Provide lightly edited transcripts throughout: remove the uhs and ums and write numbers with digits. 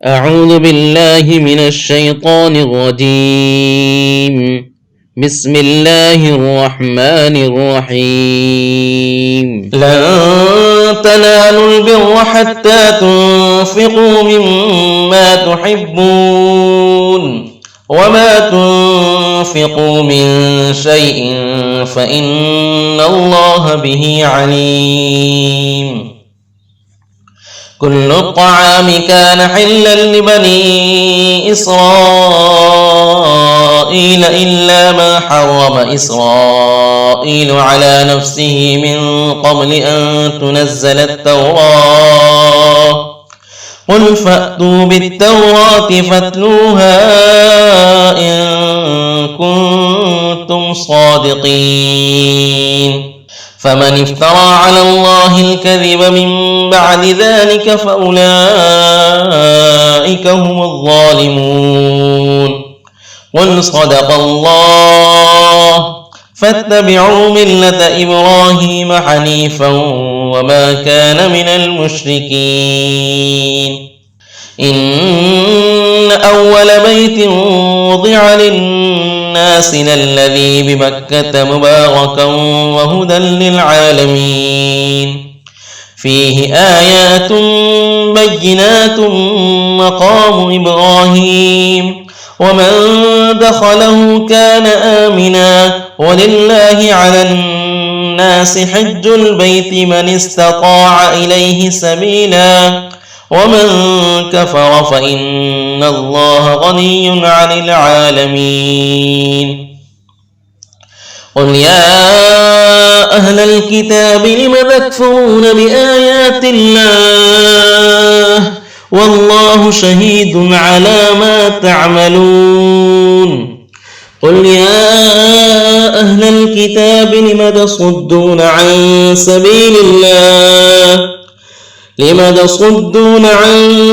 أعوذ بالله من الشيطان الرجيم. بسم الله الرحمن الرحيم. لن تنالوا البر حتى تنفقوا مما تحبون وما تنفقوا من شيء فإن الله به عليم. كل الطعام كان حلا لبني إسرائيل إلا ما حرم إسرائيل على نفسه من قبل أن تنزل التوراة. قل فأتوا بالتوراة فاتلوها إن كنتم صادقين. فمن افترى على الله الكذب من بعد ذلك فأولئك هم الظالمون. قل صدق الله. فاتبعوا ملة إبراهيم حنيفا وما كان من المشركين. إن أول بيت وضع للناس للذي بمكة مباركا وهدى للعالمين. فيه آيات بينات مقام إبراهيم ومن دخله كان آمنا ولله على الناس حج البيت من استطاع إليه سبيلا ومن كفر فإن الله غني عن العالمين. قل يا أهل الكتاب لم تكفرون بآيات الله والله شهيد على ما تعملون. قل يا أهل الكتاب لم تصدون عن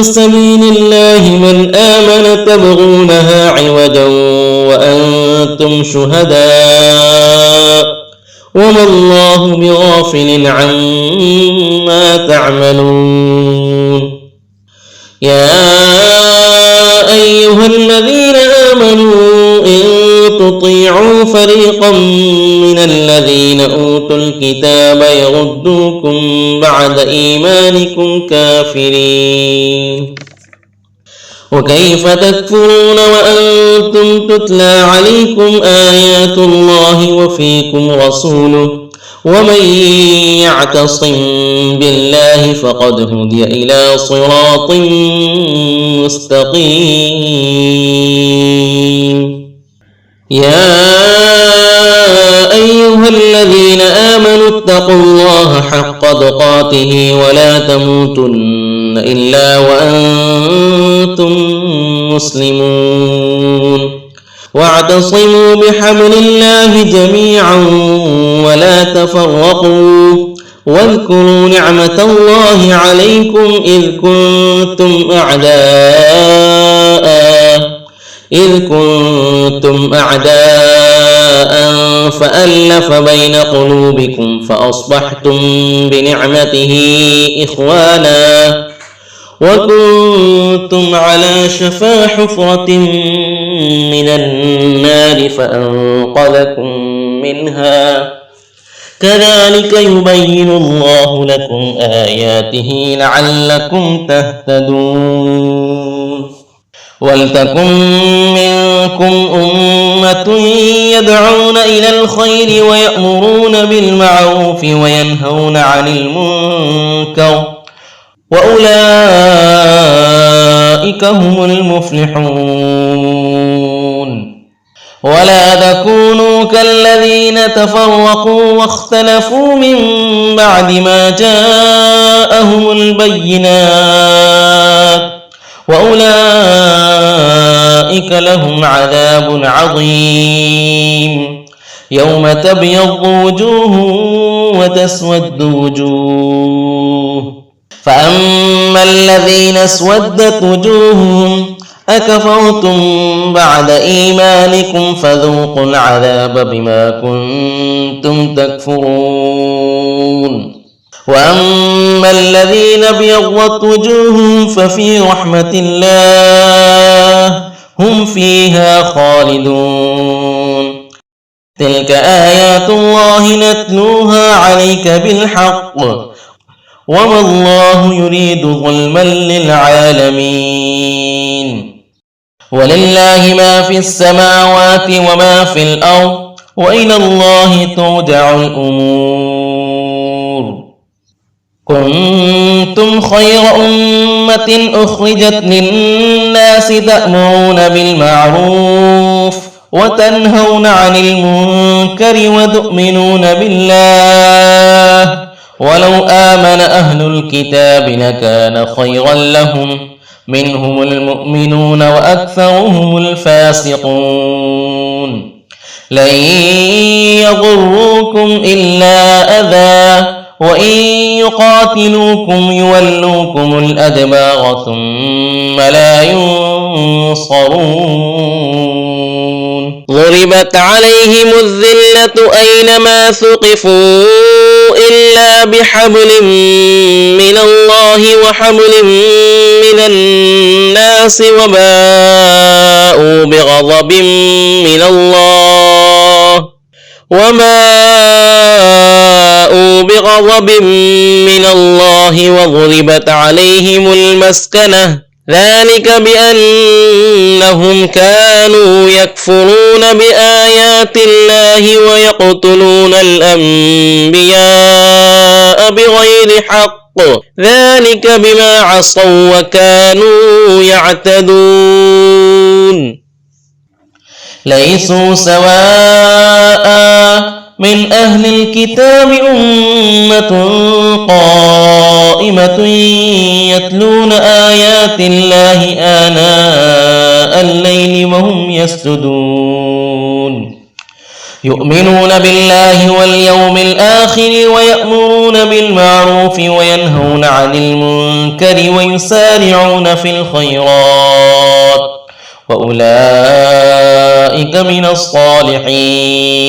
سبيل الله من آمن تبغونها عوجا وأنتم شهداء وما الله بغافل عما تعملون. يا أيها الذين آمنوا إن تطيعوا فريقا من الذين أوتوا الكتاب يردوكم بعد إيمانكم كافرين. وكيف تكفرون وأنتم تتلى عليكم آيات الله وفيكم رسوله ومن يعتصم بالله فقد هدي إلى صراط مستقيم. يا أيها الذين آمنوا اتقوا الله حق تقاته ولا تموتن إلا وأنتم مسلمون. واعتصموا بحبل الله جميعا ولا تفرقوا واذكروا نعمة الله عليكم إذ كنتم أعداء فألف بين قلوبكم فأصبحتم بنعمته إخوانا وكنتم على شفا حفرة من النار فأنقذكم منها. كذلك يبين الله لكم آياته لعلكم تهتدون. ولتكن منكم أمة يدعون إلى الخير ويأمرون بالمعروف وينهون عن المنكر وأولئك هم المفلحون. ولا تكونوا كالذين تفرقوا واختلفوا من بعد ما جاءهم البينات وأولئك لهم عذاب عظيم. يوم تبيض وجوه وتسود وجوه فأما الذين اسودت وجوههم أكفرتم بعد إيمانكم فذوقوا العذاب بما كنتم تكفرون. وأما الذين ابيضت وجوههم ففي رحمة الله هم فيها خالدون. تلك آيات الله نتلوها عليك بالحق وما الله يريد ظلما للعالمين. ولله ما في السماوات وما في الأرض وإلى الله ترجع الأمور. كنتم خير أمة أخرجت للناس تأمرون بالمعروف وتنهون عن المنكر وتؤمنون بالله ولو آمن أهل الكتاب لكان خيرا لهم منهم المؤمنون وأكثرهم الفاسقون. لن يضروكم إلا أذى وإن يقاتلوكم يولوكم الأدبار ثم لا ينصرون. ضربت عليهم الذلة أينما ثقفوا إلا بحبل من الله وحبل من الناس وباءوا بغضب من الله وضربت عليهم المسكنة ذلك بأنهم كانوا يكفرون بآيات الله ويقتلون الأنبياء بغير حق ذلك بما عصوا وكانوا يعتدون. ليسوا سواء من أهل الكتاب أمة قائمة يتلون آيات الله آناء الليل وهم يسجدون يؤمنون بالله واليوم الآخر ويأمرون بالمعروف وينهون عن المنكر ويسارعون في الخيرات وأولئك من الصالحين.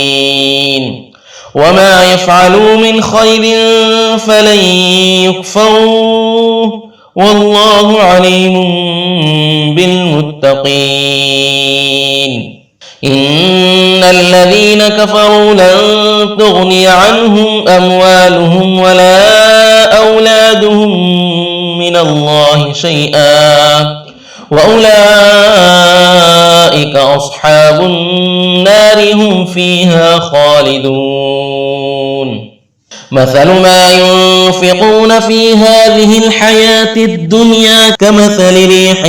وما يفعلوا من خير فلن يكفروه والله عليم بالمتقين. إن الذين كفروا لن تغني عنهم أموالهم ولا أولادهم من الله شيئا وأولئك أصحاب النار هم فيها خالدون. مثل ما ينفقون في هذه الحياة الدنيا كمثل ريح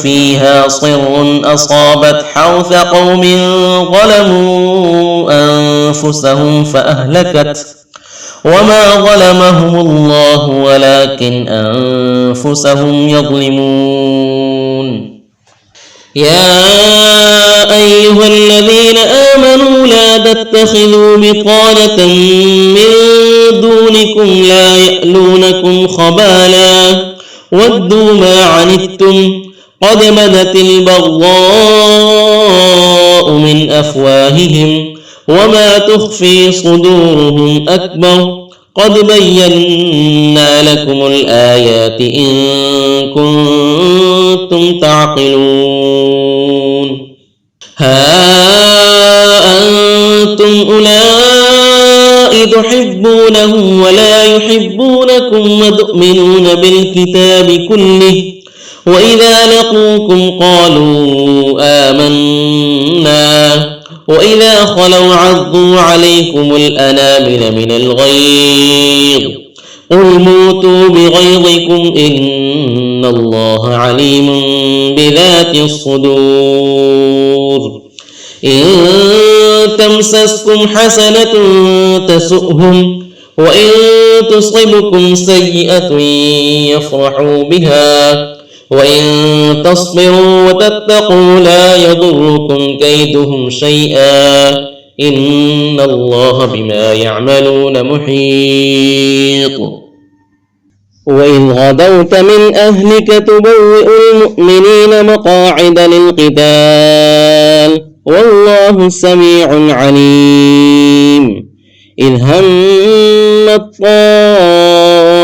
فيها صر أصابت حرث قوم ظلموا أنفسهم فأهلكت وما ظلمهم الله ولكن أنفسهم يظلمون. يا أيها الذين آمنوا لا تتخذوا بطانة من دونكم لا يألونكم خبالا ودوا ما عنتم قد بدت البغضاء من أفواههم وما تخفي صدورهم أكبر قد بينا لكم الآيات إن كنتم تعقلون. ها أنتم أولئك تحبونهم ولا يحبونكم وتؤمنون بالكتاب كله وإذا لقوكم قالوا آمنا وإذا خلوا عضوا عليكم الأنامل من الغيظ قل موتوا بغيظكم إن الله عليم بذات الصدور. إن تمسسكم حسنة تسؤهم وإن تصبكم سيئة يفرحوا بها وإن تصبروا وتتقوا لا يضركم كيدهم شيئا إن الله بما يعملون محيط. وإذ غدوت من أهلك تبوئ المؤمنين مقاعد للقتال والله سميع عليم. إذ هم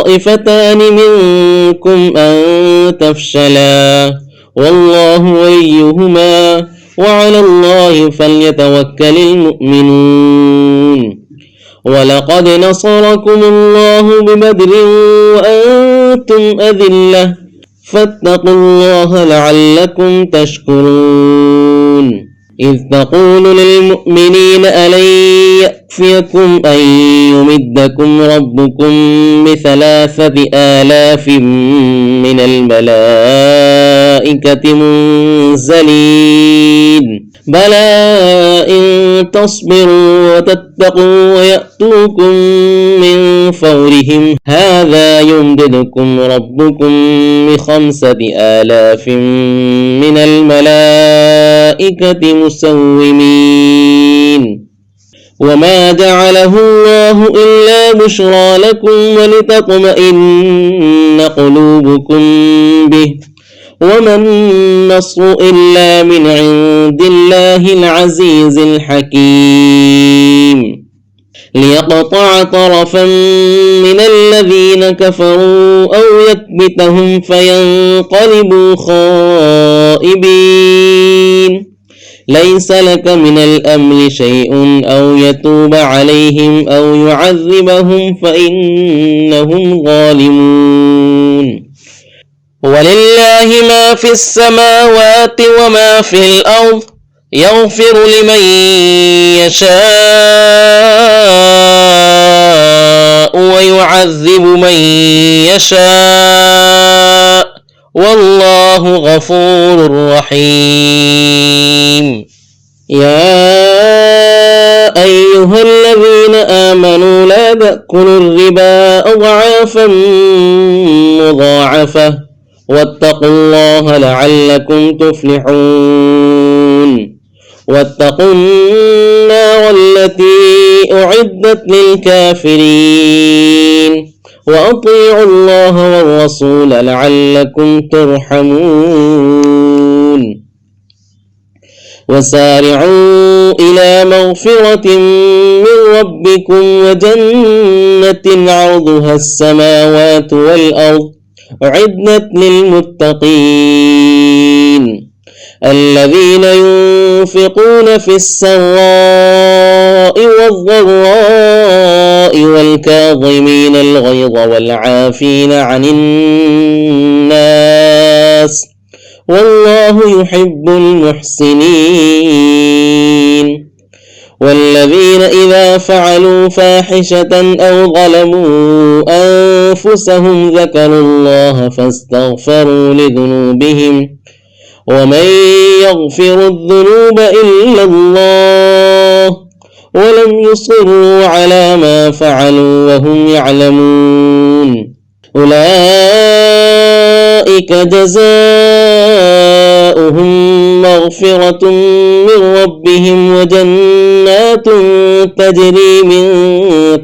الطائفتان منكم أن تفشلا والله وليهما وعلى الله فليتوكل المؤمنون ولقد نصركم الله ببدر وأنتم أذلة فاتقوا الله لعلكم تشكرون إذ تقول للمؤمنين ألن يكفيكم أن يمدكم ربكم ب3,000 من الملائكة منزلين بلى إن تصبروا وتتقوا ويأتوكم من فورهم هذا يمددكم ربكم ب5,000 من الملائكة مسومين وما جعله الله إلا بشرى لكم ولتطمئن قلوبكم به وما النصر إلا من عند الله العزيز الحكيم ليقطع طرفا من الذين كفروا أو يكبتهم فينقلبوا خائبين ليس لك من الأمر شيء أو يتوب عليهم أو يعذبهم فإنهم ظالمون ولله ما في السماوات وما في الأرض يغفر لمن يشاء ويعذب من يشاء والله غفور رحيم يا أيها الذين آمنوا لا تأكلوا الربا أضعافا مضاعفة واتقوا الله لعلكم تفلحون واتقوا النار التي أعدت للكافرين وأطيعوا الله والرسول لعلكم ترحمون وسارعوا إلى مغفرة من ربكم وجنة عرضها السماوات والأرض أعدت للمتقين الذين ينفقون في السراء والضراء والكاظمين الغيظ والعافين عن الناس والله يحب المحسنين والذين إذا فعلوا فاحشة أو ظلموا أنفسهم ذكروا الله فاستغفروا لذنوبهم ومن يغفر الذنوب إلا الله ولم يصروا على ما فعلوا وهم يعلمون أولئك جزاؤهم مغفرة من ربهم وجنات تجري من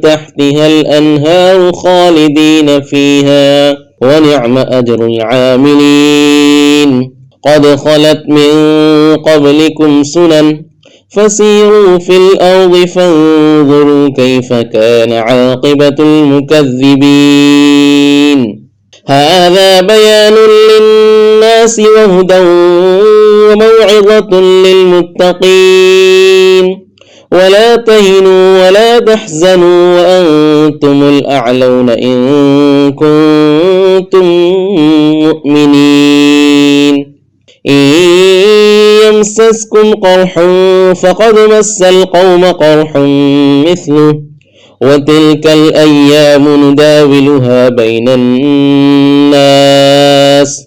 تحتها الأنهار خالدين فيها ونعم أجر العاملين قد خلت من قبلكم سنن فسيروا في الأرض فانظروا كيف كان عاقبة المكذبين هذا بيان للناس وهدى وموعظة للمتقين ولا تهنوا ولا تحزنوا وأنتم الأعلون إن كنتم مؤمنين إن يمسسكم قرح فقد مس القوم قرح مثله وتلك الأيام نداولها بين الناس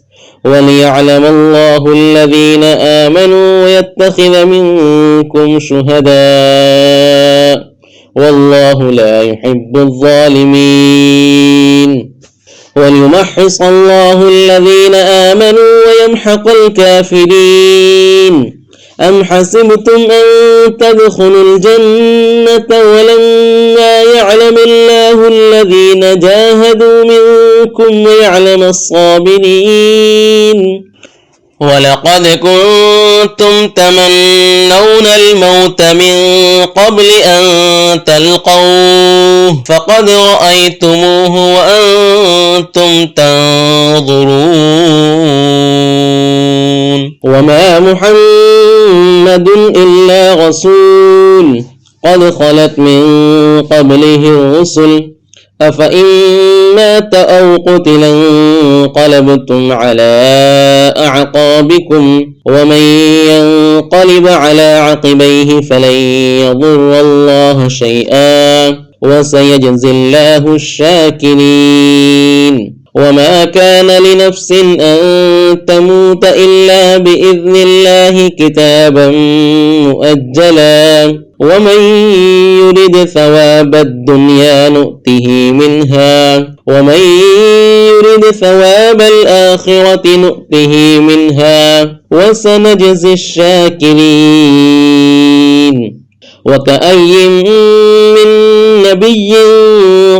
وليعلم الله الذين آمنوا ويتخذ منكم شهداء والله لا يحب الظالمين وليمحص الله الذين آمنوا ويمحق الكافرين أم حسبتم أن تدخلوا الجنة ولما يعلم الله الذين جاهدوا منكم ويعلم الصابرين ولقد كنتم تمنون الموت من قبل أن تلقوه فقد رأيتموه وأنتم تنظرون وما محمد إلا رسول قد خلت من قبله الرسل أفإن مات أو قتلا انقلبتم على أعقابكم ومن ينقلب على عقبيه فلن يضر الله شيئا وسيجزي الله الشاكرين وما كان لنفس أن تموت إلا بإذن الله كتابا مؤجلا ومن يرد ثواب الدنيا نؤته منها ومن يرد ثواب الآخرة نؤته منها وسنجزي الشاكرين وكأي من نبي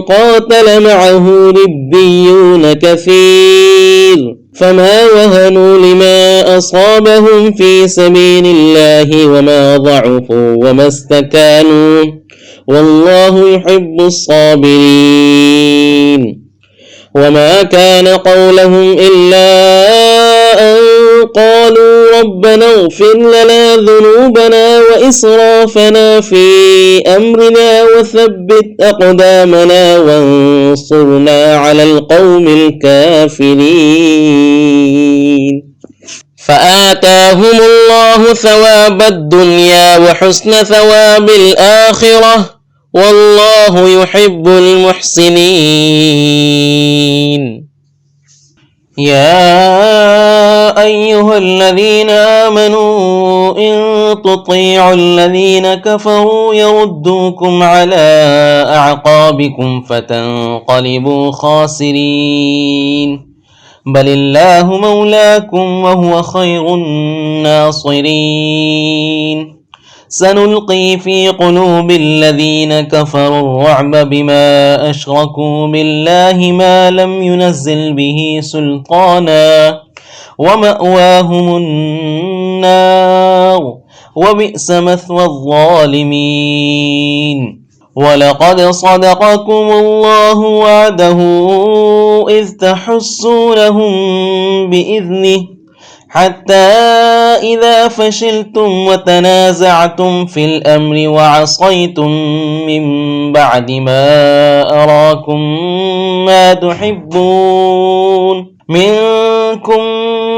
قاتل معه ربيون كثير فما وهنوا لما أصابهم في سبيل الله وما ضعفوا وما استكانوا والله يحب الصابرين وما كان قولهم إلا أن قالوا ربنا اغفر لنا ذنوبنا وإسرافنا في أمرنا وثبت أقدامنا وانصرنا على القوم الكافرين فآتاهم الله ثواب الدنيا وحسن ثواب الآخرة والله يحب المحسنين يا أيها الذين آمنوا إن تطيعوا الذين كفروا يردوكم على أعقابكم فتنقلبوا خاسرين بل الله مولاكم وهو خير الناصرين سنلقي في قلوب الذين كفروا الرعب بما أشركوا بالله ما لم ينزل به سلطانا ومأواهم النار وبئس مثوى الظالمين ولقد صدقكم الله وعده إذ تحسونهم بإذنه حتى إذا فشلتم وتنازعتم في الأمر وعصيتم من بعد ما أراكم ما تحبون منكم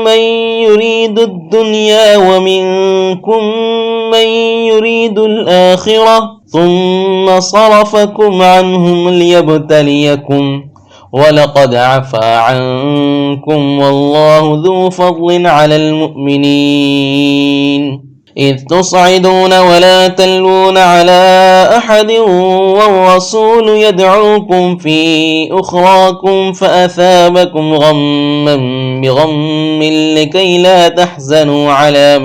من يريد الدنيا ومنكم من يريد الآخرة ثم صرفكم عنهم ليبتليكم ولقد عفا عنكم والله ذو فضل على المؤمنين إذ تصعدون ولا تلوون على أحد والرسول يدعوكم في أخراكم فأثابكم غما بغم لكي لا تحزنوا على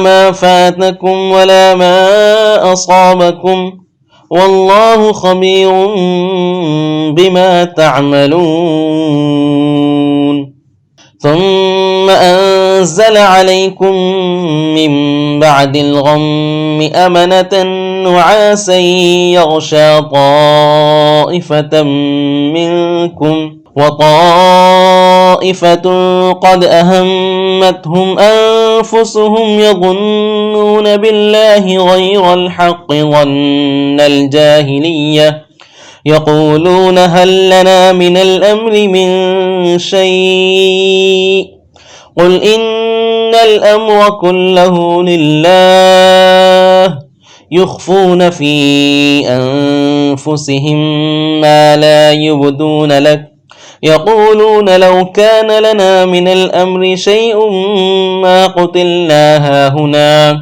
ما فاتكم ولا ما أصابكم والله خبير بما تعملون ثم أنزل عليكم من بعد الغم أمنة نعاسا يغشى طائفة منكم وطائفة قد أهمتهم أنفسهم يظنون بالله غير الحق ظن الجاهلية يقولون هل لنا من الأمر من شيء قل إن الأمر كله لله يخفون في أنفسهم ما لا يبدون لك يقولون لو كان لنا من الأمر شيء ما قتلنا هاهنا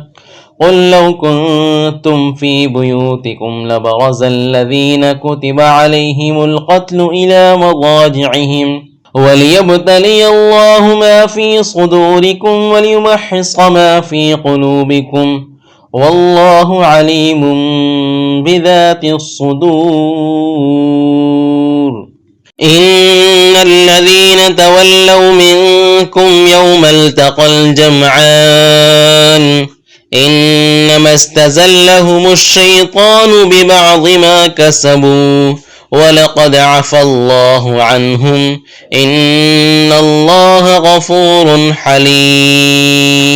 قل لو كنتم في بيوتكم لبرز الذين كتب عليهم القتل إلى مضاجعهم وليبتلي الله ما في صدوركم وليمحص ما في قلوبكم والله عليم بذات الصدور. إن الذين تولوا منكم يوم التقى الجمعان إنما استزلهم الشيطان ببعض ما كسبوا ولقد عفى الله عنهم إن الله غفور حليم.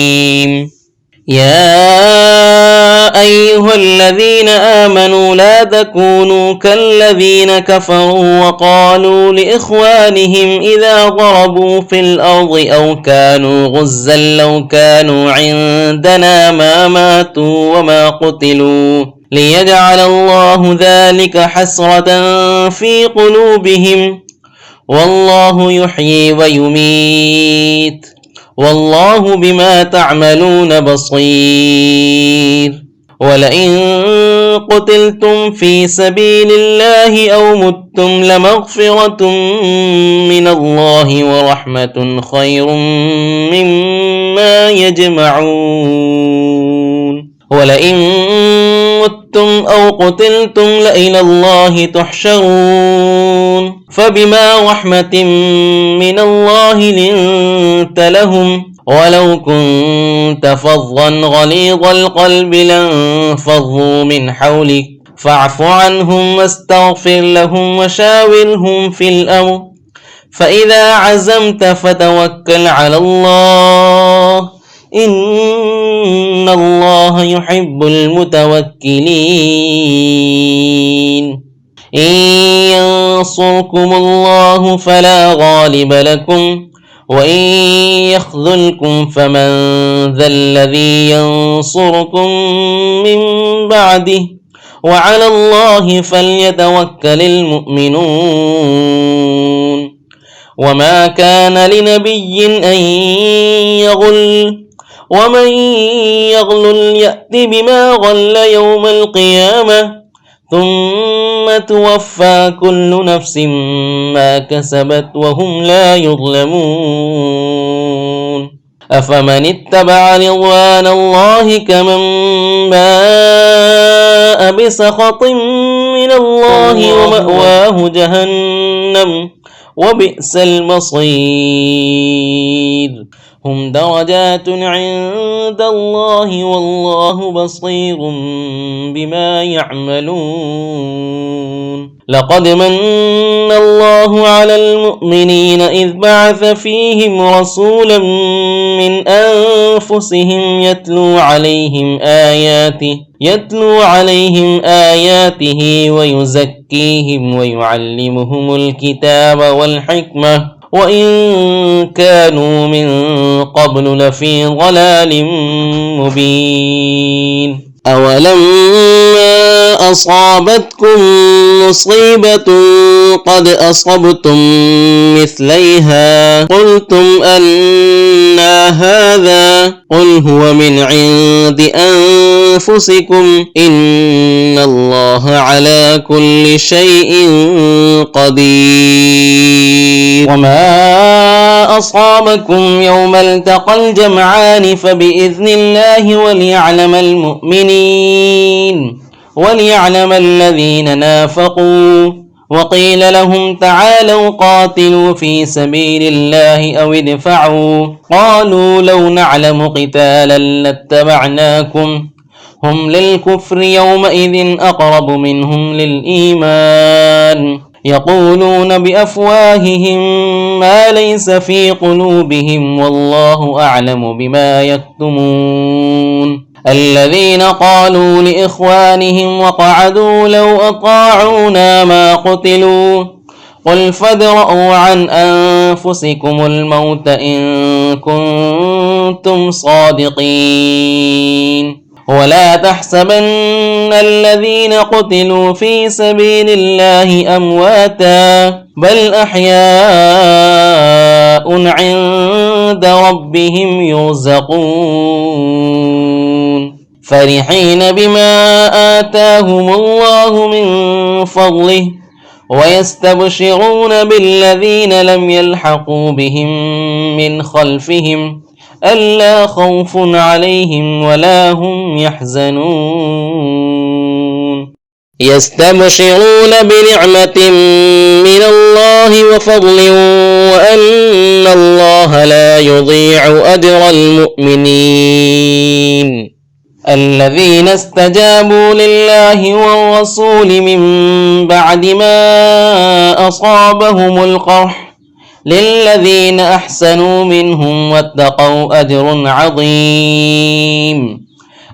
يا أيها الذين آمنوا لا تكونوا كالذين كفروا وقالوا لإخوانهم إذا ضربوا في الأرض أو كانوا غزا لو كانوا عندنا ما ماتوا وما قتلوا ليجعل الله ذلك حسرة في قلوبهم والله يحيي ويميت والله بما تعملون بصير. ولئن قتلتم في سبيل الله أو متم لمغفرة من الله ورحمة خير مما يجمعون. ولئن متم أو قتلتم لإلى الله تحشرون. فبما رحمة من الله لنت لهم ولو كنت فظا غليظ القلب لانفضوا من حولك فاعف عنهم واستغفر لهم وشاورهم في الأمر فإذا عزمت فتوكل على الله إن الله يحب المتوكلين. إن ينصركم الله فلا غالب لكم وإن يخذلكم فمن ذا الذي ينصركم من بعده وعلى الله فليتوكل المؤمنون. وما كان لنبي أن يغل ومن يغل يأت بما غل يوم القيامة ثم توفى كل نفس ما كسبت وهم لا يظلمون. أفمن اتبع رضوان الله كمن باء بسخط من الله ومأواه جهنم وبئس المصير. هم درجات عند الله والله بصير بما يعملون. لقد من الله على المؤمنين إذ بعث فيهم رسولا من أنفسهم يتلو عليهم آياته ويزكيهم ويعلمهم الكتاب والحكمة وإن كانوا من قبل لفي ضلال مبين. أولما أصابتكم مصيبة قد أصبتم مثليها قلتم أنى هذا قل هو من عند أنفسكم إن الله على كل شيء قدير. وما أصابكم يوم التقى الجمعان فبإذن الله وليعلم الذين نافقوا. وقيل لهم تعالوا قاتلوا في سبيل الله أو ادفعوا قالوا لو نعلم قتالا لاتبعناكم هم للكفر يومئذ أقرب منهم للإيمان يقولون بأفواههم ما ليس في قلوبهم والله أعلم بما يكتمون. الذين قالوا لإخوانهم وقعدوا لو أطاعونا ما قتلوا قل فادرءوا عن أنفسكم الموت إن كنتم صادقين. ولا تحسبن الذين قتلوا في سبيل الله أمواتا بل أحياء عند ربهم يرزقون فرحين بما آتاهم الله من فضله ويستبشرون بالذين لم يلحقوا بهم من خلفهم ألا خوف عليهم ولا هم يحزنون. يستبشرون بنعمة من الله وفضل وأن الله لا يضيع أجر المؤمنين. الذين استجابوا لله والرسول من بعد ما أصابهم القرح للذين أحسنوا منهم واتقوا أجر عظيم.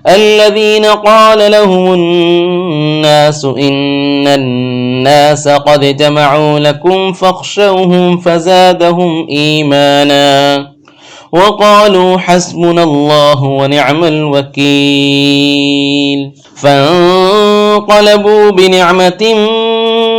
الذين قال لهم الناس إن الناس قد جمعوا لكم فاخشوهم فزادهم إيمانا وقالوا حسبنا الله ونعم الوكيل. فانقلبوا بنعمة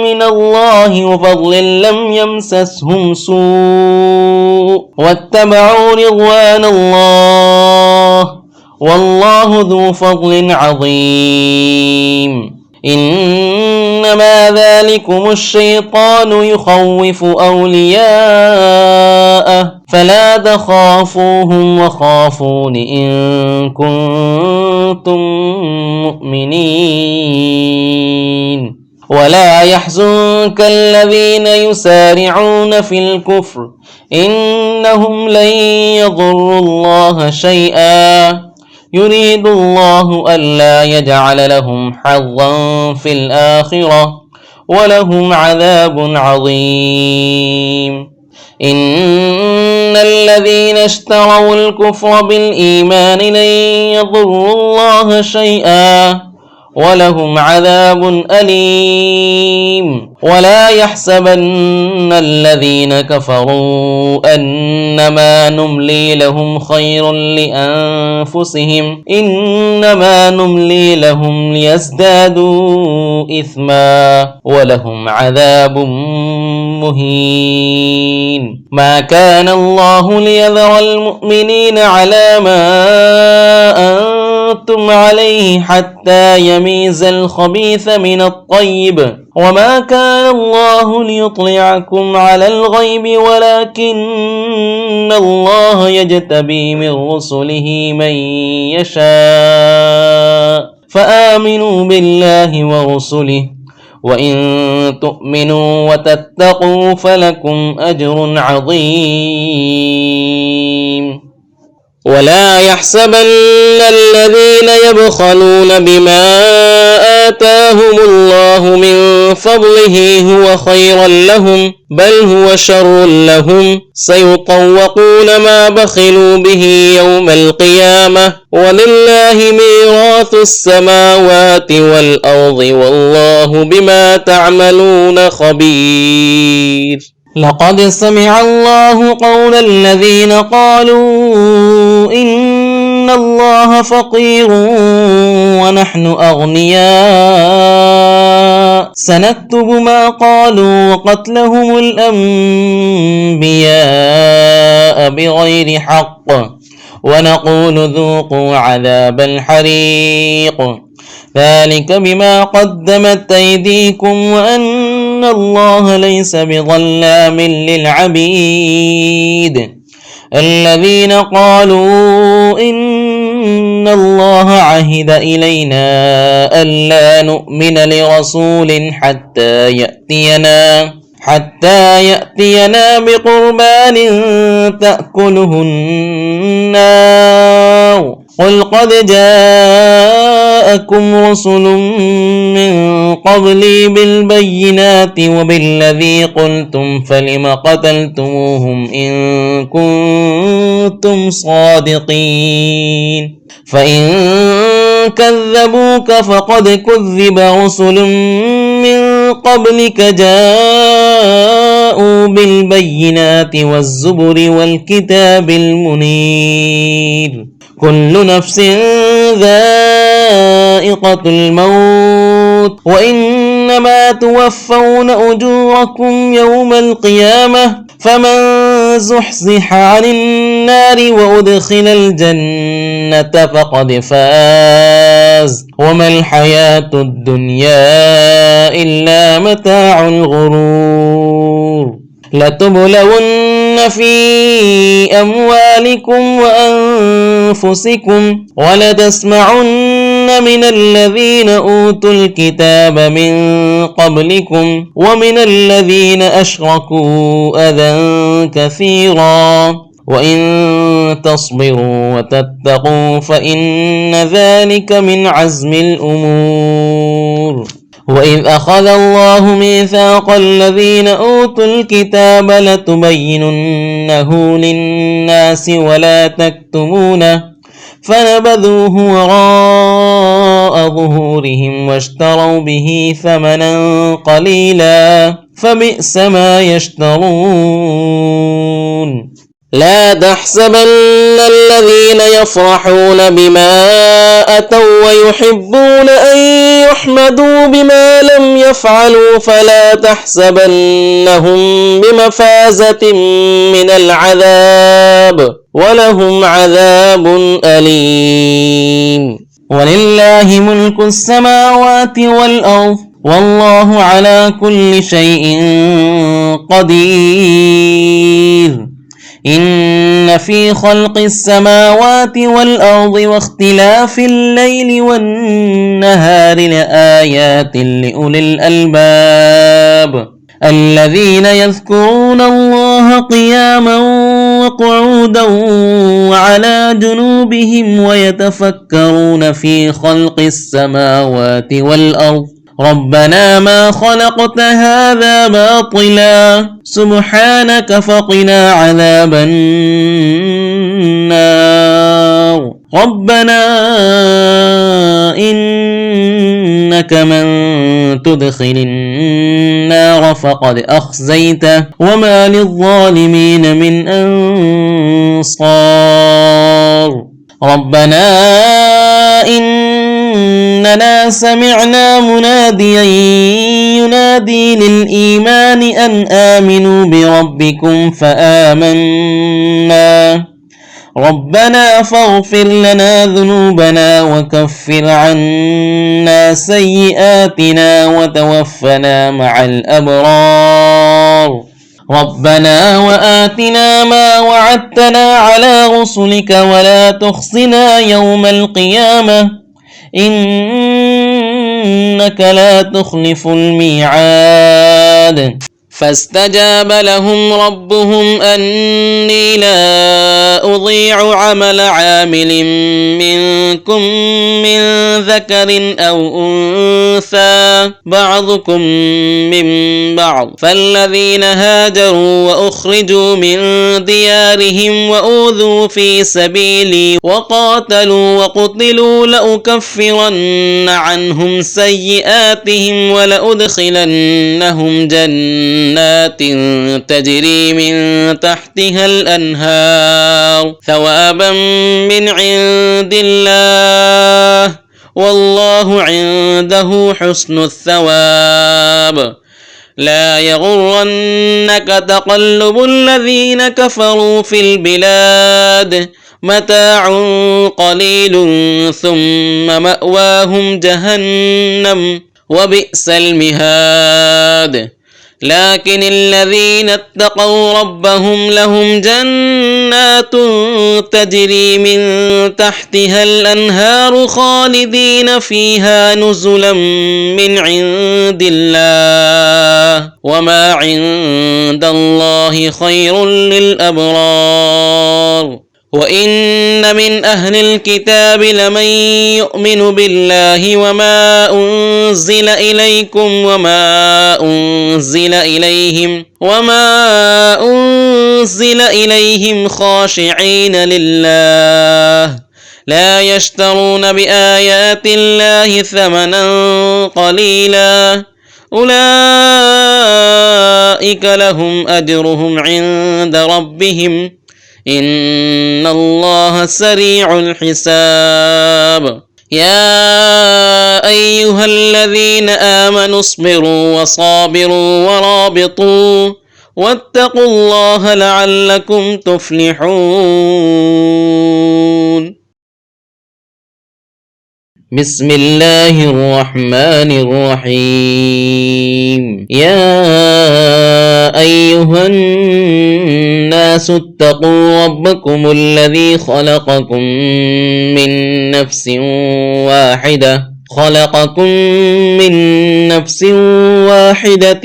من الله وفضل لم يمسسهم سوء واتبعوا رضوان الله والله ذو فضل عظيم. إنما ذلكم الشيطان يخوف أولياءه فلا تخافوهم وخافون إن كنتم مؤمنين. ولا يحزنك الذين يسارعون في الكفر إنهم لن يضروا الله شيئا يريد الله ألا يجعل لهم حظا في الآخرة ولهم عذاب عظيم. إن الذين اشتروا الكفر بالإيمان لن يضروا الله شيئا ولهم عذاب أليم. ولا يحسبن الذين كفروا أنما نملي لهم خير لأنفسهم إنما نملي لهم ليزدادوا إثما ولهم عذاب مهين. ما كان الله ليذر المؤمنين على ما أنتم عليه حتى يميز الخبيث من الطيب وما كان الله ليطلعكم على الغيب ولكن الله يجتبي من رسله من يشاء فآمنوا بالله ورسله وإن تؤمنوا وتتقوا فلكم أجر عظيم. ولا يحسبن الذين يبخلون بما آتاهم الله من فضله هو خيرا لهم بل هو شر لهم سيطوقون ما بخلوا به يوم القيامة ولله ميراث السماوات والأرض والله بما تعملون خبير. لقد سمع الله قول الذين قالوا إن الله فقير ونحن أغنياء سنكتب ما قالوا وقتلهم الأنبياء بغير حق ونقول ذوقوا عذاب الحريق ذلك بما قدمت أيديكم وأن الله ليس بظلام للعبيد. الذين قالوا إن الله عهد إلينا ألا نؤمن لرسول حتى يأتينا بقربان تأكله النار قل قد جاءكم رسل من قبلي بالبينات وبالذي قلتم فلم قتلتموهم إن كنتم صادقين فإن كذبوك فقد كذب رسل من قبلك جاءوا بالبينات والزبر والكتاب المنير كل نفس ذائقة الموت وإنما توفون أجوركم يوم القيامة فمن زحزح عن النار وأدخل الجنة فقد فاز وما الحياة الدنيا إلا متاع الغرور. لتبلون في أموالكم وأنفسكم ولتسمعن من الذين أوتوا الكتاب من قبلكم ومن الذين أشركوا أذى كثيرا وإن تصبروا وتتقوا فإن ذلك من عزم الأمور. وإذ أخذ الله ميثاق الذين أوتوا الكتاب لتبيننه للناس ولا تكتمونه فنبذوه وراء ظهورهم واشتروا به ثمنا قليلا فبئس ما يشترون. لا تحسبن الذين يفرحون بما أتوا ويحبون أن يحمدوا بما لم يفعلوا فلا تحسبنهم بمفازة من العذاب ولهم عذاب أليم. ولله ملك السماوات والأرض والله على كل شيء قدير. إن في خلق السماوات والأرض واختلاف الليل والنهار لآيات لأولي الألباب الذين يذكرون الله قياما وقعودا وعلى جنوبهم ويتفكرون في خلق السماوات والأرض ربنا ما خلقت هذا باطلا سبحانك فقنا عذاب النار. ربنا إنك من تدخل النار فقد أخزيته وما للظالمين من أنصار. ربنا إننا سمعنا مناديا ينادي للإيمان أن آمنوا بربكم فآمنا ربنا فاغفر لنا ذنوبنا وكفر عنا سيئاتنا وتوفنا مع الأبرار. ربنا وآتنا ما وعدتنا على رسلك ولا تخزنا يوم القيامة إنك لا تخلف الميعاد. فاستجاب لهم ربهم أني لا أضيع عمل عامل منكم من ذكر أو أنثى بعضكم من بعض فالذين هاجروا وأخرجوا من ديارهم وأوذوا في سبيلي وقاتلوا وقتلوا لأكفرن عنهم سيئاتهم ولأدخلنهم جنات تجري من تحتها الأنهار ثوابا من عند الله والله عنده حسن الثواب. لا يغرنك تقلب الذين كفروا في البلاد متاع قليل ثم مأواهم جهنم وبئس المهاد. لكن الذين اتقوا ربهم لهم جنات تجري من تحتها الأنهار خالدين فيها نزلا من عند الله وما عند الله خير للأبرار. وإن من أهل الكتاب لمن يؤمن بالله وما أنزل إليكم وما أنزل إليهم خاشعين لله لا يشترون بآيات الله ثمنا قليلا أولئك لهم أجرهم عند ربهم إن الله سريع الحساب. يا أيها الذين آمنوا اصبروا وصابروا ورابطوا واتقوا الله لعلكم تفلحون. بسم الله الرحمن الرحيم يا أيها الناس اتقوا ربكم الذي خلقكم من نفس واحدة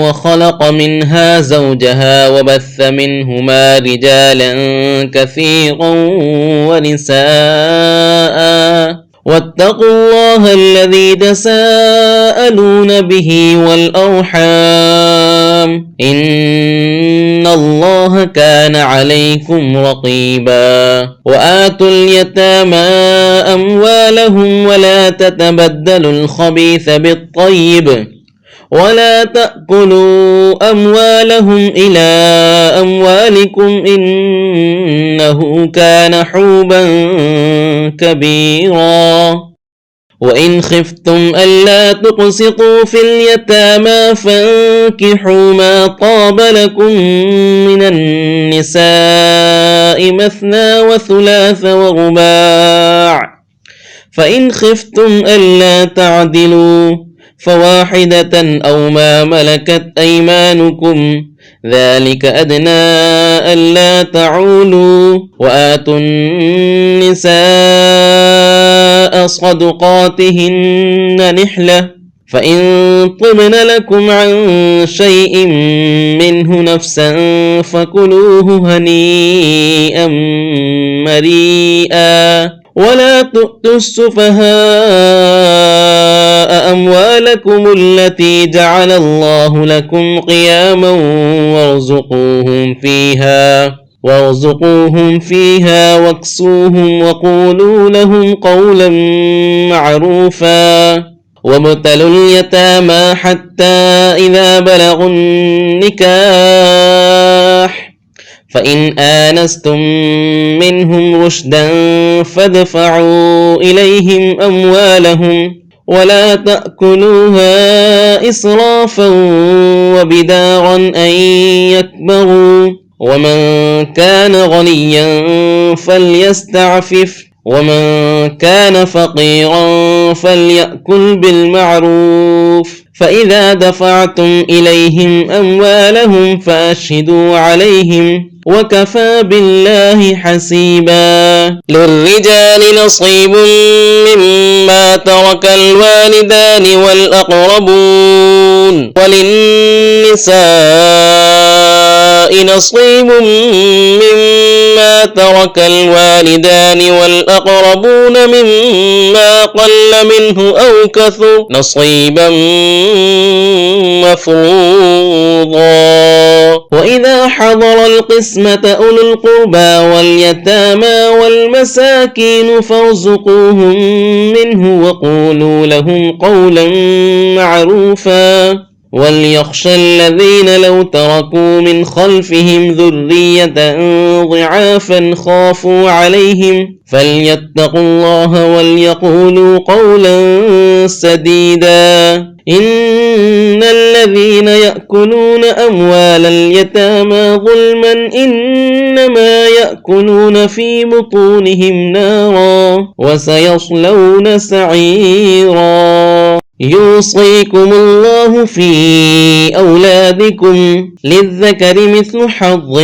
وخلق منها زوجها وبث منهما رجالا كثيرا ونساء واتقوا الله الذي تساءلون به والأرحام إن الله كان عليكم رقيبا وآتوا اليتامى أموالهم ولا تتبدلوا الخبيث بالطيب ولا تأكلوا أموالهم إلى أموالكم إنه كان حوبا كبيرا وإن خفتم ألا تقسطوا في اليتامى فانكحوا ما طاب لكم من النساء مثنى وثلاث ورباع فإن خفتم ألا تعدلوا فواحدة أو ما ملكت أيمانكم ذلك أدنى ألا تعولوا وآتوا النساء صدقاتهن نحلة فإن طبن لكم عن شيء منه نفسا فكلوه هنيئا مريئا ولا تؤتوا السفهاء أموالكم التي جعل الله لكم قياما وارزقوهم فيها واكسوهم وقولوا لهم قولا معروفا وابتلوا اليتامى حتى إذا بلغوا النكاح فإن آنستم منهم رشدا فادفعوا إليهم أموالهم ولا تأكلوها إسرافا وبدارا أن يكبروا ومن كان غنيا فليستعفف ومن كان فقيرا فليأكل بالمعروف فإذا دفعتم إليهم أموالهم فأشهدوا عليهم وكفى بالله حسيبا للرجال نصيب مما ترك الوالدان والأقربون وللنساء نصيب مما ترك الوالدان والأقربون مما قل منه أو كثر نصيبا مفروضا وإذا حضر القسمة أولو القربى واليتامى والمساكين فارزقوهم منه وقولوا لهم قولا معروفا وليخشى الذين لو تركوا من خلفهم ذرية ضعافا خافوا عليهم فليتقوا الله وليقولوا قولا سديدا إن الذين يأكلون أموال اليتامى ظلما إنما يأكلون في بطونهم نارا وسيصلون سعيرا يوصيكم الله في أولادكم للذكر مثل حظ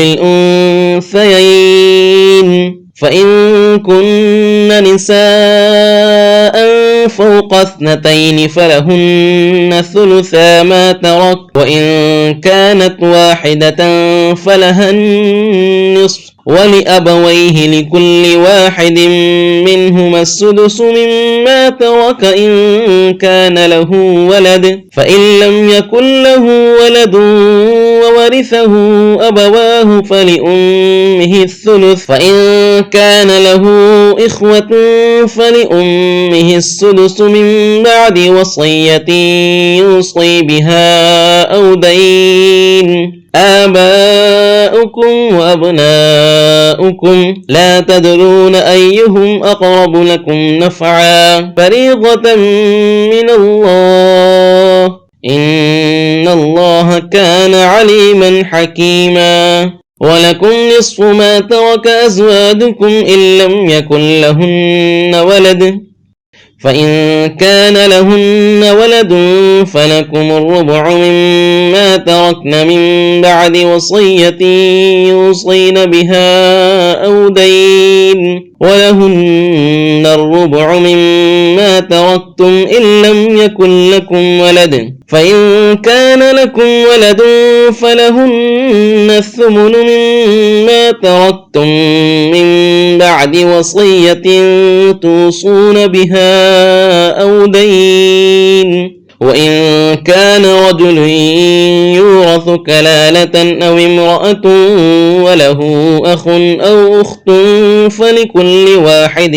الأنثيين فإن كن نساء فوق 2 فلهن ثلثا ما ترك وإن كانت واحدة فلها النصف ولأبويه لكل واحد منهما السدس مما ترك إن كان له ولد فإن لم يكن له ولد وورثه أبواه فلأمه الثلث فإن كان له إخوة فلأمه السدس من بعد وصية يوصي بها أو دين آباؤكم وأبناؤكم لا تدرون أيهم أقرب لكم نفعا فريضة من الله إن الله كان عليما حكيما ولكم نصف ما ترك أزواجكم إن لم يكن لهن ولد فإن كان لهن ولد فلكم الربع مما تركن من بعد وصية يوصين بها أو دين ولهن الربع مما تركتم إن لم يكن لكم ولد فإن كان لكم ولد فلهن الثمن مما تركتم من بعد وصية توصون بها أو دين وإن كان رجل يورث كلالة أو امرأة وله أخ أو أخت فلكل واحد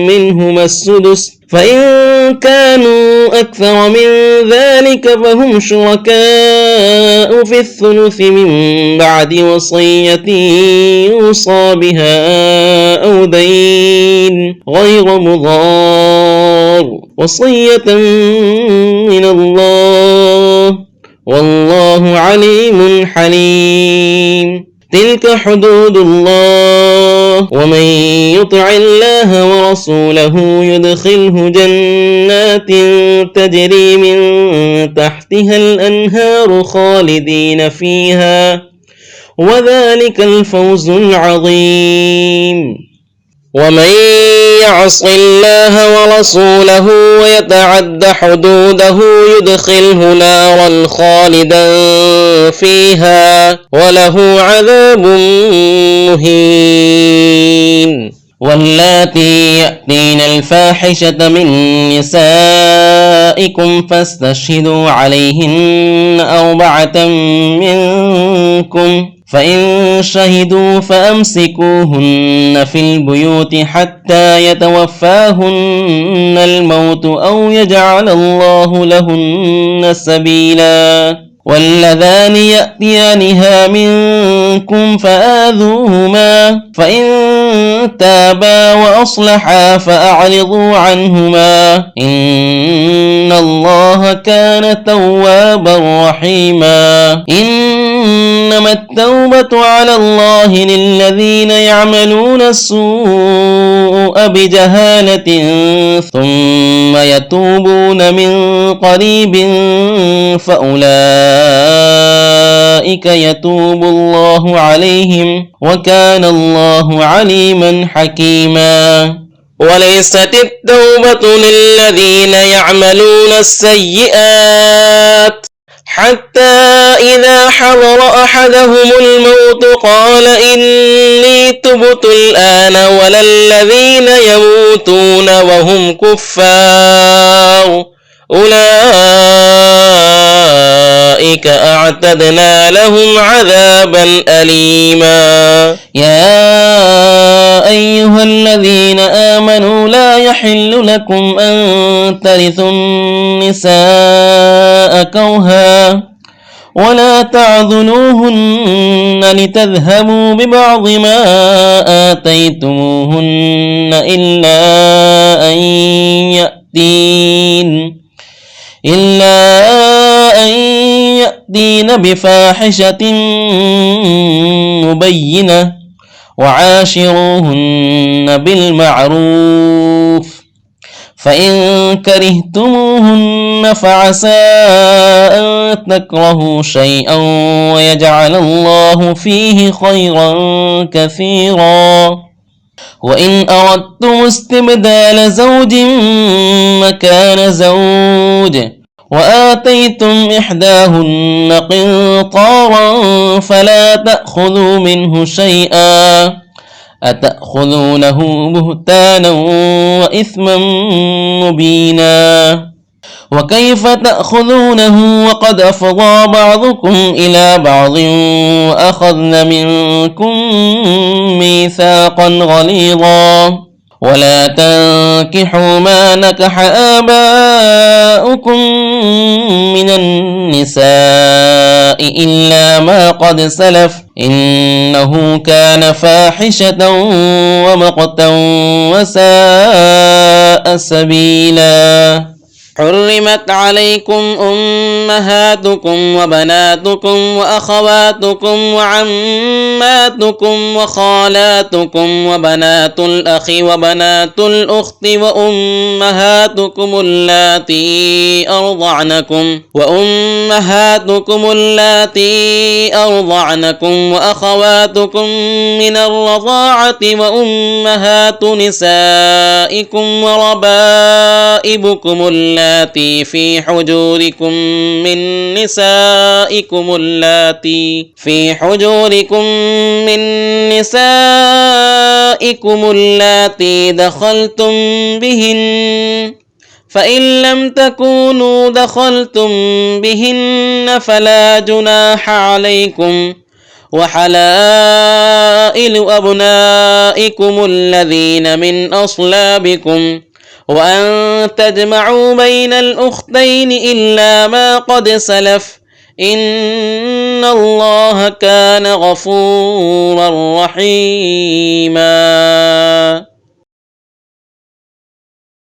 منهما السدس فإن كانوا أكثر من ذلك فهم شركاء في الثلث من بعد وصية يوصى بها أو دين غير مضار وصية من الله والله عليم حليم. تلك حدود الله ومن يطع الله ورسوله يدخله جنات تجري من تحتها الأنهار خالدين فيها وذلك الفوز العظيم. ومن يعص الله ورسوله ويتعد حدوده يدخله نارا خالدا فيها وله عذاب مهين. واللاتي يأتين الفاحشة من نسائكم فاستشهدوا عليهن 4 منكم فإن شهدوا فأمسكوهن في البيوت حتى يتوفاهن الموت أو يجعل الله لهن سبيلا. واللذان يأتيانها منكم فآذوهما فإن تابا وأصلحا فأعرضوا عنهما إن الله كان توابا رحيما. إنما التوبة على الله للذين يعملون السوء بجهالة ثم يتوبون من قريب فأولئك يتوب الله عليهم وكان الله عليما حكيما. وليست التوبة للذين يعملون السيئات حتى إذا حضر أحدهم الموت قال إني تبت الآن ولا الذين يموتون وهم كفار أولئك أعتدنا لهم عذابا أليما. يا أيها الذين آمنوا لا يحل لكم أن ترثوا النساء كرها ولا تعضلوهن لتذهبوا ببعض ما آتيتموهن إلا أن يأتين بفاحشة مبينة وعاشروهن بالمعروف فإن كرهتموهن فعسى أن تكرهوا شيئا ويجعل الله فيه خيرا كثيرا. وإن أردتم استبدال زوج مكان زوج وآتيتم إحداهن قنطارا فلا تأخذوا منه شيئا أتأخذونه بهتانا وإثما مبينا. وكيف تأخذونه وقد أفضى بعضكم إلى بعض وأخذن منكم ميثاقا غليظا. ولا تنكحوا ما نكح آباؤكم من النساء إلا ما قد سلف إنه كان فاحشة ومقتا وساء سبيلا. حرمت عليكم أمهاتكم وبناتكم وأخواتكم وعماتكم وخالاتكم وبنات الأخ وبنات الأخت وأمهاتكم اللاتي أرضعنكم وأخواتكم من الرضاعة وأمهات نسائكم وربائبكم اللاتي في حجوركم من نسائكم اللاتي دخلتم بهن، فإن لم تكونوا دخلتم بهن فلا جناح عليكم، وحلائل أبنائكم الذين من أصلابكم، وأن تجمعوا بين الأختين إلا ما قد سلف، إن الله كان غفورا رحيما.